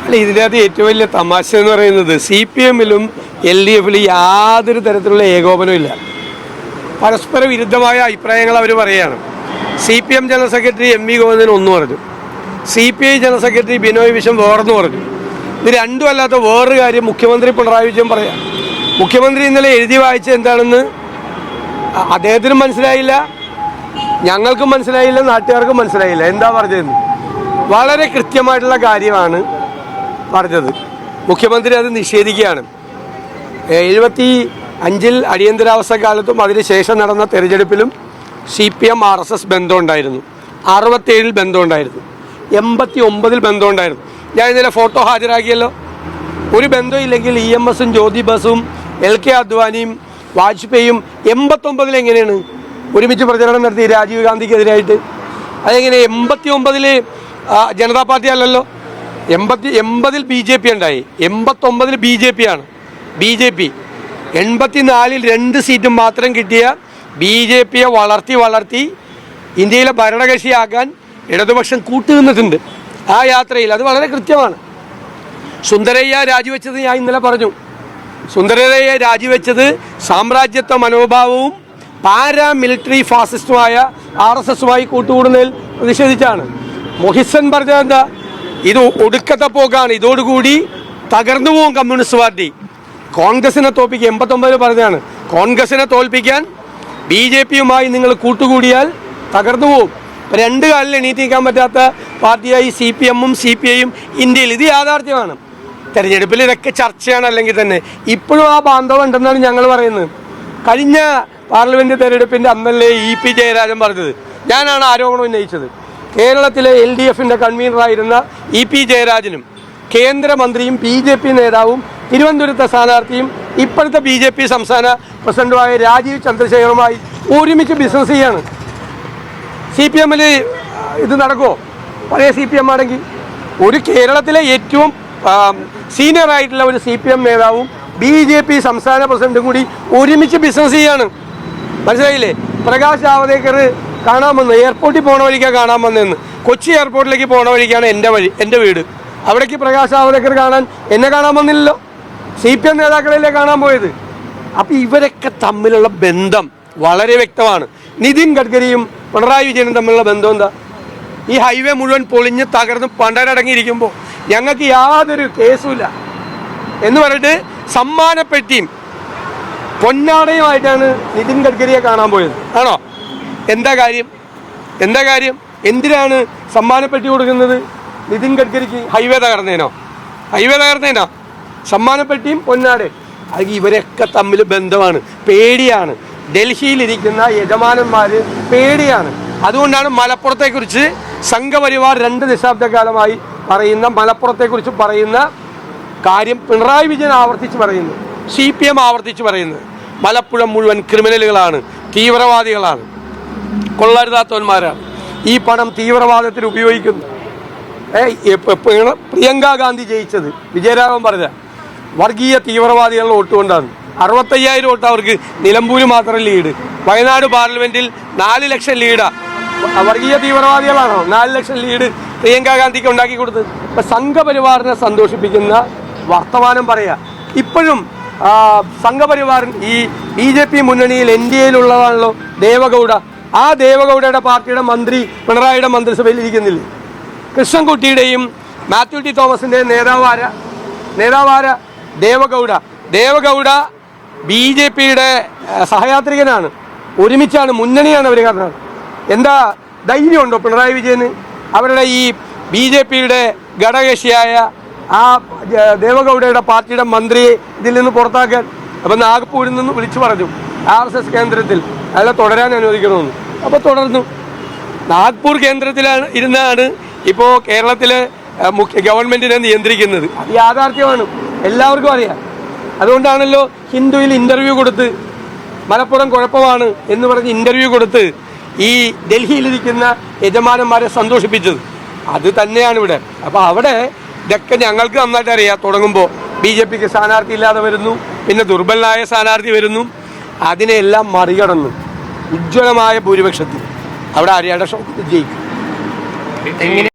അല്ല, ഇതിനകത്ത് ഏറ്റവും വലിയ തമാശ എന്ന് പറയുന്നത് CPM-ലും LDF-ലും യാതൊരു തരത്തിലുള്ള ഏകോപനമില്ല. പരസ്പര വിരുദ്ധമായ അഭിപ്രായങ്ങൾ അവർ പറയുകയാണ്. CPM general secretary MV Govindan ഒന്ന് പറഞ്ഞു, CPI general secretary Binoy Viswam വേറെന്ന് പറഞ്ഞു. ഇത് രണ്ടും അല്ലാത്ത വേറൊരു കാര്യം മുഖ്യമന്ത്രി പിണറായി വിജയൻ പറയാം. മുഖ്യമന്ത്രി ഇന്നലെ എഴുതി വായിച്ചത് എന്താണെന്ന് അദ്ദേഹത്തിനും മനസ്സിലായില്ല, ഞങ്ങൾക്കും മനസ്സിലായില്ല, നാട്ടുകാർക്കും മനസ്സിലായില്ല. എന്താ പറഞ്ഞതെന്ന് വളരെ കൃത്യമായിട്ടുള്ള കാര്യമാണ് പറഞ്ഞത്. മുഖ്യമന്ത്രി അത് നിഷേധിക്കുകയാണ്. 75-ൽ അടിയന്തരാവസ്ഥ കാലത്തും അതിനുശേഷം നടന്ന തെരഞ്ഞെടുപ്പിലും CPM RSS ബന്ധമുണ്ടായിരുന്നു. 67-ൽ ബന്ധമുണ്ടായിരുന്നു. 89-ൽ ബന്ധമുണ്ടായിരുന്നു. ഞാൻ ഇന്നലെ ഫോട്ടോ ഹാജരാക്കിയല്ലോ. ഒരു ബന്ധമില്ലെങ്കിൽ EMS-ഉം ജ്യോതി ബസും LK അദ്വാനിയും വാജ്പേയിയും 89-ൽ എങ്ങനെയാണ് ഒരുമിച്ച് പ്രചരണം നടത്തി രാജീവ് ഗാന്ധിക്കെതിരായിട്ട്? അതെങ്ങനെ 89-ൽ ജനതാ പാർട്ടി അല്ലല്ലോ. 80-ൽ BJP ഉണ്ടായി, 89-ൽ BJP ആണ്. BJP 84-ൽ 2 സീറ്റും മാത്രം കിട്ടിയ BJPയെ വളർത്തി ഇന്ത്യയിലെ ഭരണകക്ഷിയാക്കാൻ ഇടതുപക്ഷം കൂട്ടുനിന്നിട്ടുണ്ട്. ആ യാത്രയിൽ അത് വളരെ കൃത്യമാണ്. സുന്ദരയ്യ രാജിവെച്ചത് ഞാൻ ഇന്നലെ പറഞ്ഞു. സുന്ദരയ്യ രാജിവെച്ചത് സാമ്രാജ്യത്വ മനോഭാവവും പാരാമിലിറ്ററി ഫാസിസ്റ്റുമായ RSS-മായി കൂട്ടുകൂടുന്നതിൽ പ്രതിഷേധിച്ചാണ്. മൊഹിസൻ പറഞ്ഞത് എന്താ? ഇത് ഒടുക്കത്തെ പോക്കാണ്, ഇതോടുകൂടി തകർന്നു പോകും കമ്മ്യൂണിസ്റ്റ് പാർട്ടി. കോൺഗ്രസിനെ തോൽപ്പിക്കാൻ 89-ൽ പറഞ്ഞതാണ്, കോൺഗ്രസിനെ തോൽപ്പിക്കാൻ BJP-യുമായി നിങ്ങൾ കൂട്ടുകൂടിയാൽ തകർന്നു പോകും. 2 കാലിൽ എണീറ്റിക്കാൻ പറ്റാത്ത പാർട്ടിയായി CPM-ഉം CPI-യും ഇന്ത്യയിൽ. ഇത് യാഥാർത്ഥ്യമാണ്. തെരഞ്ഞെടുപ്പിൽ ഇതൊക്കെ ചർച്ചയാണ്. അല്ലെങ്കിൽ തന്നെ ഇപ്പോഴും ആ ബാന്ധവം ഉണ്ടെന്നാണ് ഞങ്ങൾ പറയുന്നത്. കഴിഞ്ഞ പാർലമെന്റ് തെരഞ്ഞെടുപ്പിൻ്റെ അന്നല്ലേ EP ജയരാജൻ പറഞ്ഞത്, ഞാനാണ് ആരോപണം ഉന്നയിച്ചത്. കേരളത്തിലെ LDF-ന്റെ കൺവീനറായിരുന്ന EP ജയരാജനും കേന്ദ്രമന്ത്രിയും BJP നേതാവും തിരുവനന്തപുരത്തെ സ്ഥാനാർത്ഥിയും ഇപ്പോഴത്തെ BJP സംസ്ഥാന പ്രസിഡന്റുമായ രാജീവ് ചന്ദ്രശേഖറുമായി ഒരുമിച്ച് ബിസിനസ് ചെയ്യാണ്. CPM-ൽ ഇത് നടക്കുമോ? പഴയ CPM ആണെങ്കിൽ ഒരു കേരളത്തിലെ ഏറ്റവും സീനിയർ ആയിട്ടുള്ള ഒരു CPM നേതാവും BJP സംസ്ഥാന പ്രസിഡന്റും കൂടി ഒരുമിച്ച് ബിസിനസ് ചെയ്യാണ്. മനസ്സിലായില്ലേ? പ്രകാശ് ജാവദേക്കർ കാണാൻ വന്നു, എയർപോർട്ടിൽ പോണ വഴിക്കാണ് കാണാൻ വന്നതെന്ന്. കൊച്ചി എയർപോർട്ടിലേക്ക് പോണ വഴിക്കാണ് എൻ്റെ വീട്. അവിടേക്ക് പ്രകാശ് ജാവദേക്കർ കാണാൻ എന്നെ കാണാൻ വന്നില്ലല്ലോ, CPM നേതാക്കളല്ലേ കാണാൻ പോയത്. അപ്പം ഇവരൊക്കെ തമ്മിലുള്ള ബന്ധം വളരെ വ്യക്തമാണ്. നിതിൻ ഗഡ്കരിയും പിണറായി വിജയനും തമ്മിലുള്ള ബന്ധം എന്താ? ഈ ഹൈവേ മുഴുവൻ പൊളിഞ്ഞ് തകർന്ന് പണ്ടരടങ്ങിയിരിക്കുമ്പോൾ ഞങ്ങൾക്ക് യാതൊരു കേസുമില്ല എന്ന് പറഞ്ഞിട്ട് സമ്മാനപ്പെട്ടിയും പൊന്നാടയുമായിട്ടാണ് നിതിൻ ഗഡ്കരിയെ കാണാൻ പോയത്. ആണോ? എന്താ കാര്യം? എന്തിനാണ് സമ്മാനപ്പെട്ടി കൊടുക്കുന്നത്? നിതിൻ ഗഡ്കരിക്ക് ഹൈവേ തകർന്നേനോ? സമ്മാനപ്പെട്ടിയും പൊന്നാടയും. അത് ഇവരൊക്കെ തമ്മിൽ ബന്ധമാണ്. പേടിയാണ്. ഡൽഹിയിലിരിക്കുന്ന യജമാനന്മാർ പേടിയാണ്. അതുകൊണ്ടാണ് മലപ്പുറത്തെക്കുറിച്ച് സംഘപരിവാർ 2 ദശാബ്ദക്കാലമായി പറയുന്ന മലപ്പുറത്തെക്കുറിച്ച് പറയുന്ന കാര്യം പിണറായി വിജയൻ ആവർത്തിച്ച് പറയുന്നു, CPM ആവർത്തിച്ച് പറയുന്നത്. മലപ്പുറം മുഴുവൻ ക്രിമിനലുകളാണ്, തീവ്രവാദികളാണ്, കൊള്ളരുതാത്തവന്മാരാണ്. ഈ പണം തീവ്രവാദത്തിന് ഉപയോഗിക്കുന്നു. പ്രിയങ്ക ഗാന്ധി ജയിച്ചത് വിജയരാഘവൻ പറഞ്ഞ വർഗീയ തീവ്രവാദികളുടെ വോട്ട് കൊണ്ടാണ്. 65,000 വോട്ട് അവർക്ക്. നിലമ്പൂർ മാത്രം ലീഡ്. വയനാട് പാർലമെന്റിൽ 4 ലക്ഷം ലീഡാ. വർഗീയ തീവ്രവാദികളാണോ 4 ലക്ഷം ലീഡ് പ്രിയങ്ക ഗാന്ധിക്ക് ഉണ്ടാക്കി കൊടുത്തത്? ഇപ്പം സംഘപരിവാറിനെ സന്തോഷിപ്പിക്കുന്ന വർത്തമാനം പറയാ. ഇപ്പോഴും സംഘപരിവാറിൻ ഈ BJP മുന്നണിയിൽ NDA-യിലുള്ളതാണല്ലോ ദേവഗൗഡ. ആ ദേവഗൗഡയുടെ പാർട്ടിയുടെ മന്ത്രി പിണറായിയുടെ മന്ത്രിസഭയിൽ ഇരിക്കുന്നില്ലേ? കൃഷ്ണൻകുട്ടിയുടെയും മാത്യു ടി തോമസിൻ്റെയും നേതാവാര ദേവഗൗഡ BJP-യുടെ സഹയാത്രികനാണ്. ഒരുമിച്ചാണ്, മുന്നണിയാണ് അവർ. കാരണം എന്താ ധൈര്യമുണ്ടോ പിണറായി വിജയന് അവരുടെ ഈ BJP-യുടെ ഘടകകക്ഷിയായ ആ ദേവഗൗഡയുടെ പാർട്ടിയുടെ മന്ത്രിയെ ഇതിൽ നിന്ന് പുറത്താക്കാൻ? അപ്പം നാഗ്പൂരിൽ നിന്ന് വിളിച്ചു പറഞ്ഞു RSS കേന്ദ്രത്തിൽ അയാളെ തുടരാൻ അനുവദിക്കണമെന്ന്. അപ്പോൾ തുടർന്നു. നാഗ്പൂർ കേന്ദ്രത്തിലാണ് ഇരുന്നാണ് ഇപ്പോൾ കേരളത്തിലെ ഗവൺമെൻറ്റിനെ നിയന്ത്രിക്കുന്നത്. അത് യാഥാർത്ഥ്യമാണ്, എല്ലാവർക്കും അറിയാം. അതുകൊണ്ടാണല്ലോ ഹിന്ദുവിൽ ഇൻ്റർവ്യൂ കൊടുത്ത് മലപ്പുറം കുഴപ്പമാണ് എന്ന് പറഞ്ഞ് ഇൻ്റർവ്യൂ കൊടുത്ത് ഈ ഡൽഹിയിലിരിക്കുന്ന യജമാനന്മാരെ സന്തോഷിപ്പിച്ചത്. അത് തന്നെയാണ് ഇവിടെ. അപ്പോൾ അവിടെ ഇതൊക്കെ ഞങ്ങൾക്ക് നന്നായിട്ട് അറിയാം. തുടങ്ങുമ്പോൾ BJP-ക്ക് സ്ഥാനാർത്ഥി ഇല്ലാതെ വരുന്നു, പിന്നെ ദുർബലനായ സ്ഥാനാർത്ഥി വരുന്നു. അതിനെല്ലാം മറികടന്ന് ഉജ്ജ്വലമായ ഭൂരിപക്ഷത്തിൽ അവിടെ ആര്യാട ഷൗക്കത്ത് ജയിക്കും.